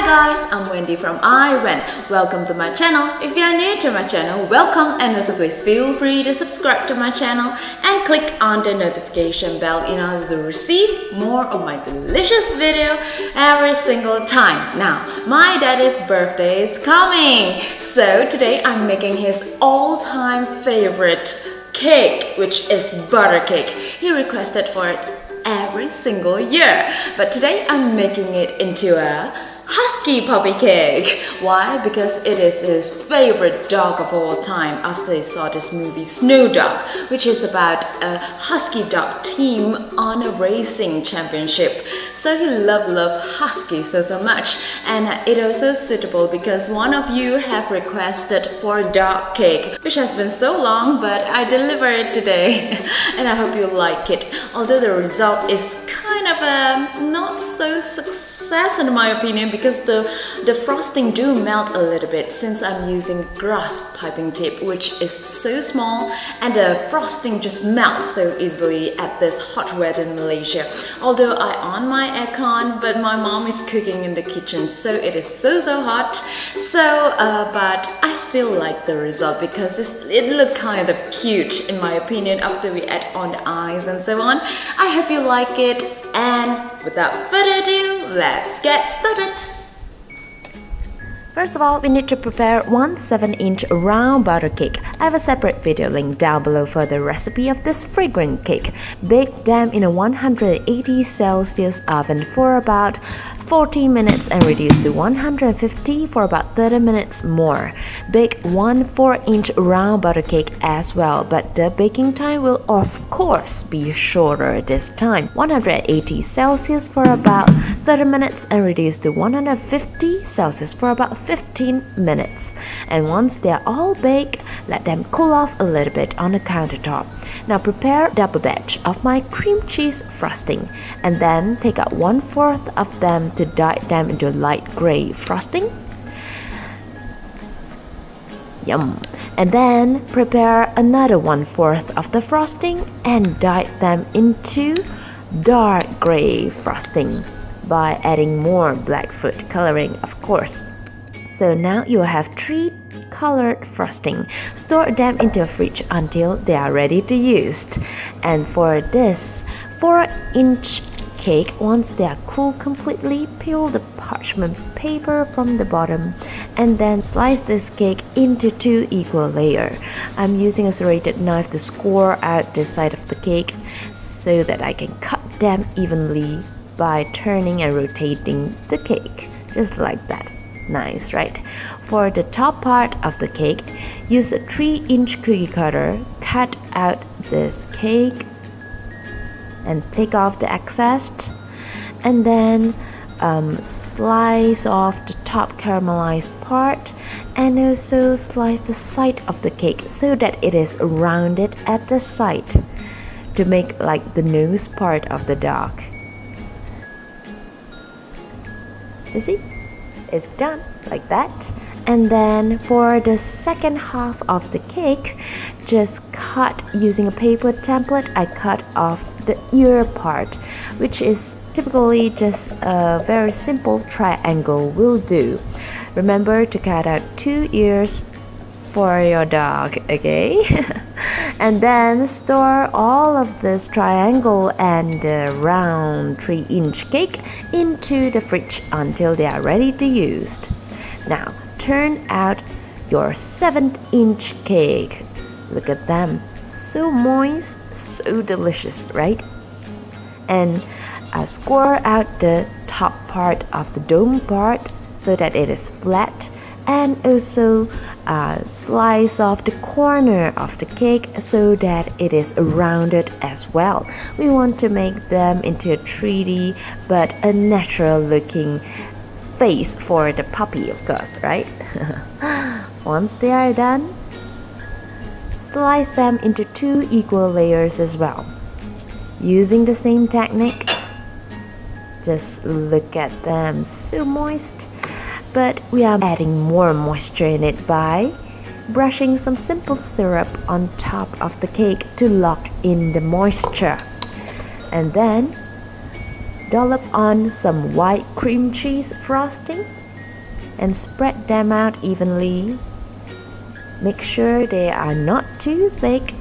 guys, I'm Wendy from iWen. Welcome to my channel. If you are new to my channel, welcome, and also please feel free to subscribe to my channel and click on the notification bell in order to receive more of my delicious video every single time. Now, my daddy's birthday is coming, so today I'm making his all-time favorite cake, which is butter cake. He requested for it every single year, but today I'm making it into a Husky puppy cake. Why? Because it is his favorite dog of all time after he saw this movie Snow Dog, which is about a husky dog team on a racing championship. So he love Husky so much, and it also suitable because one of you have requested for dog cake, which has been so long, but I deliver it today and I hope you like it. Although the result is kind of a not so success in my opinion, because the frosting do melt a little bit since I'm using grass piping tip, which is so small, and the frosting just melts so easily at this hot weather in Malaysia. Although I on my aircon, but my mom is cooking in the kitchen, so it is so hot. So but I still like the result because it looked kind of cute in my opinion after we add on the eyes and so on. I hope you like it, and without further ado, let's get started. First of all, we need to prepare one 7-inch round butter cake. I have a separate video link down below for the recipe of this fragrant cake. Bake them in a 180 Celsius oven for about 40 minutes and reduce to 150 for about 30 minutes more. Bake one 4-inch round butter cake as well, but the baking time will of course be shorter this time. 180 Celsius for about 30 minutes and reduce to 150 Celsius for about 15 minutes. And once they are all baked, let them cool off a little bit on the countertop. Now prepare a double batch of my cream cheese frosting, and then take out 1/4 of them to dye them into light gray frosting. Yum! And then prepare another 1/4 of the frosting and dye them into dark gray frosting by adding more black food coloring, of course. So now you have 3 colored frosting. Store them into a fridge until they are ready to use. And for this 4-inch cake, once they are cool completely, peel the parchment paper from the bottom and then slice this cake into 2 equal layers. I'm using a serrated knife to score out the side of the cake so that I can cut them evenly by turning and rotating the cake, just like that. Nice, right? For the top part of the cake, use a 3-inch cookie cutter. Cut out this cake and take off the excess, and then slice off the top caramelized part, and also slice the side of the cake so that it is rounded at the side to make like the nose part of the dog. You see? It's done like that. And then for the second half of the cake, just cut using a paper template. I cut off the ear part, which is typically just a very simple triangle will do. Remember to cut out 2 ears for your dog, okay? And then store all of this triangle and the round 3-inch cake into the fridge until they are ready to use. Now turn out your 7-inch cake. Look at them, so moist, so delicious, right? And score out the top part of the dome part so that it is flat, and also slice off the corner of the cake so that it is rounded as well. We want to make them into a 3D but a natural looking face for the puppy, of course, right? Once they are done, slice them into 2 equal layers as well. Using the same technique, just look at them, so moist. But we are adding more moisture in it by brushing some simple syrup on top of the cake to lock in the moisture. And then dollop on some white cream cheese frosting and spread them out evenly. Make sure they are not too thick.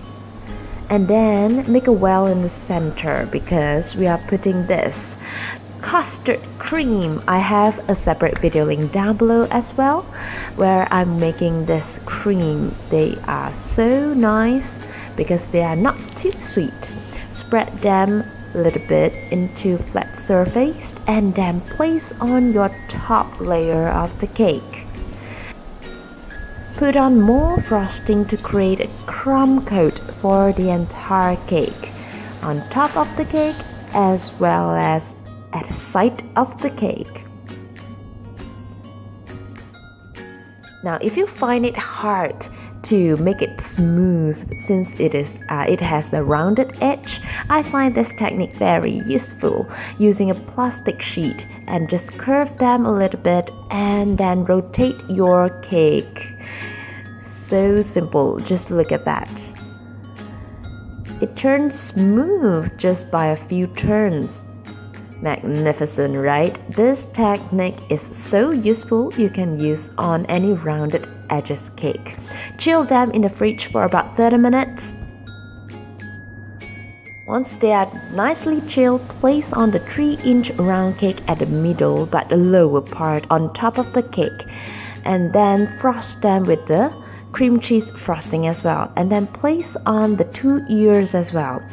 And then make a well in the center because we are putting this custard cream. I have a separate video link down below as well where I'm making this cream. They are so nice because they are not too sweet. Spread them a little bit into flat surface and then place on your top layer of the cake. Put on more frosting to create a crumb coat for the entire cake on top of the cake as well as at the side of the cake. Now if you find it hard to make it smooth since it has the rounded edge, I find this technique very useful using a plastic sheet and just curve them a little bit and then rotate your cake. So simple, just look at that. It turns smooth just by a few turns. Magnificent, right? This technique is so useful you can use on any rounded edges cake. Chill them in the fridge for about 30 minutes. Once they are nicely chilled, place on the 3-inch round cake at the middle but the lower part on top of the cake. And then frost them with the cream cheese frosting as well, and then place on the 2 ears as well.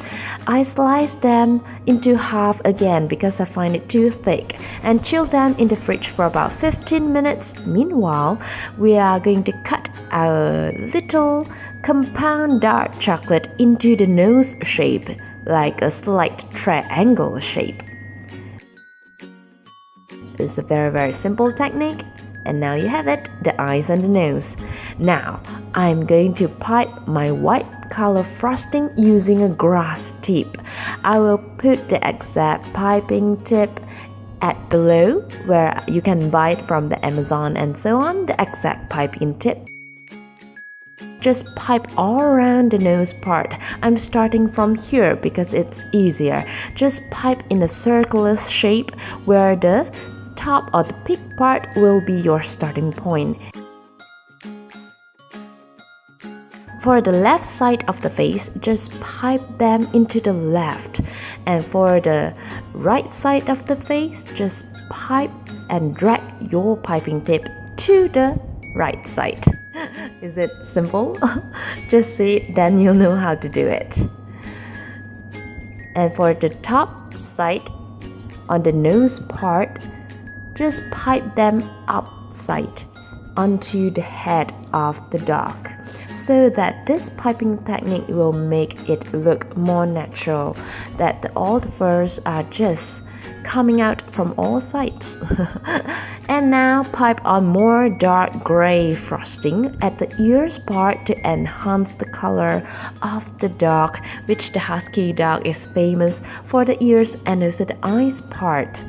I slice them into half again because I find it too thick and chill them in the fridge for about 15 minutes. Meanwhile, we are going to cut our little compound dark chocolate into the nose shape, like a slight triangle shape. It's a very simple technique. And now you have it, the eyes and the nose. Now, I'm going to pipe my white color frosting using a grass tip. I will put the exact piping tip at below where you can buy it from the Amazon and so on, the exact piping tip. Just pipe all around the nose part. I'm starting from here because it's easier. Just pipe in a circular shape where the top or the peak part will be your starting point. For the left side of the face, just pipe them into the left, and for the right side of the face, just pipe and drag your piping tip to the right side. Is it simple? Just see it, then you'll know how to do it. And for the top side, on the nose part, just pipe them upside onto the head of the dog, so that this piping technique will make it look more natural, that all the furs are just coming out from all sides. And now pipe on more dark gray frosting at the ears part to enhance the color of the dog, which the Husky dog is famous for the ears and also the eyes part.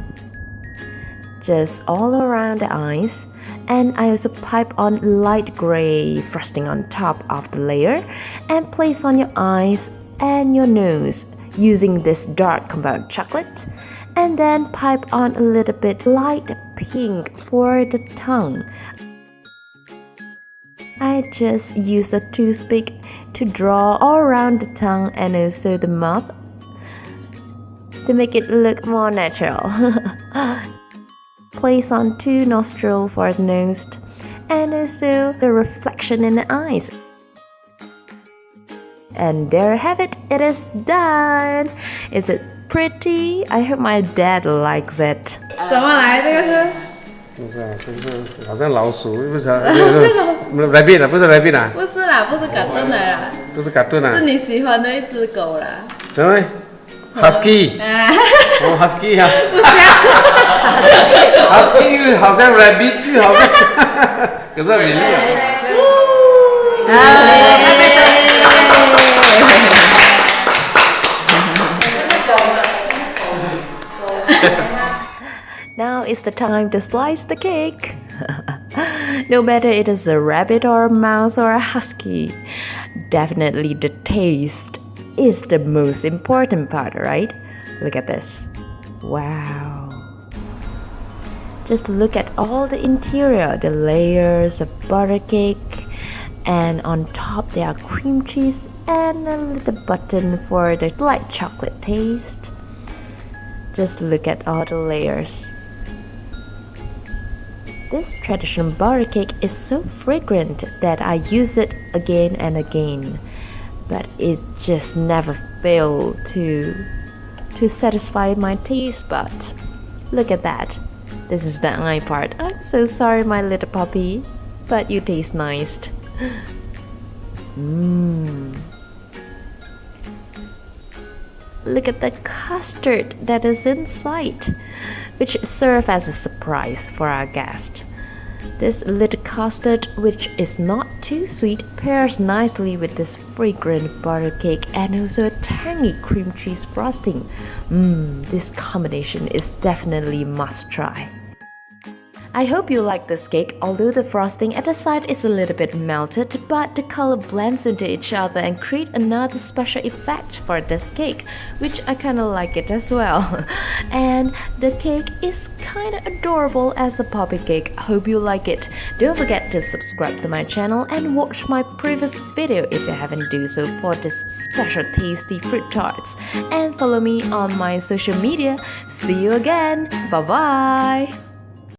Just all around the eyes. And I also pipe on light gray frosting on top of the layer and place on your eyes and your nose using this dark compound chocolate, and then pipe on a little bit light pink for the tongue. I just use a toothpick to draw all around the tongue and also the mouth to make it look more natural. Place on 2 nostrils for the nose and also the reflection in the eyes. And there you have it, it is done! Is it pretty? I hope my dad likes it. 什么来？这个是？不是啊，这是好像老鼠，不是啊？来宾啊，不是来宾啊？不是啦，不是嘎顿的啦，不是嘎顿啊？是你喜欢的一只狗啦。什么 ？Husky。哦，Husky 啊。不像。Husky 好像 rabbit， 好像，可是美丽啊。Now is the time to slice the cake. No matter it is a rabbit or a mouse or a husky, definitely the taste is the most important part, right? Look at this. Wow. Just look at all the interior, the layers of butter cake, and on top there are cream cheese and a little button for the light chocolate taste. Just look at all the layers. This traditional butter cake is so fragrant that I use it again and again, but it just never failed to satisfy my taste buds. Look at that. This is the eye part. I'm so sorry, my little puppy, but you taste nice. Look at the custard that is inside, which serves as a surprise for our guest. This little custard, which is not too sweet, pairs nicely with this fragrant butter cake and also a tangy cream cheese frosting. This combination is definitely must try. I hope you like this cake, although the frosting at the side is a little bit melted, but the color blends into each other and create another special effect for this cake, which I kinda like it as well. And the cake is kinda adorable as a puppy cake. I hope you like it. Don't forget to subscribe to my channel and watch my previous video if you haven't do so for this special tasty fruit tarts. And follow me on my social media. See you again. Bye bye.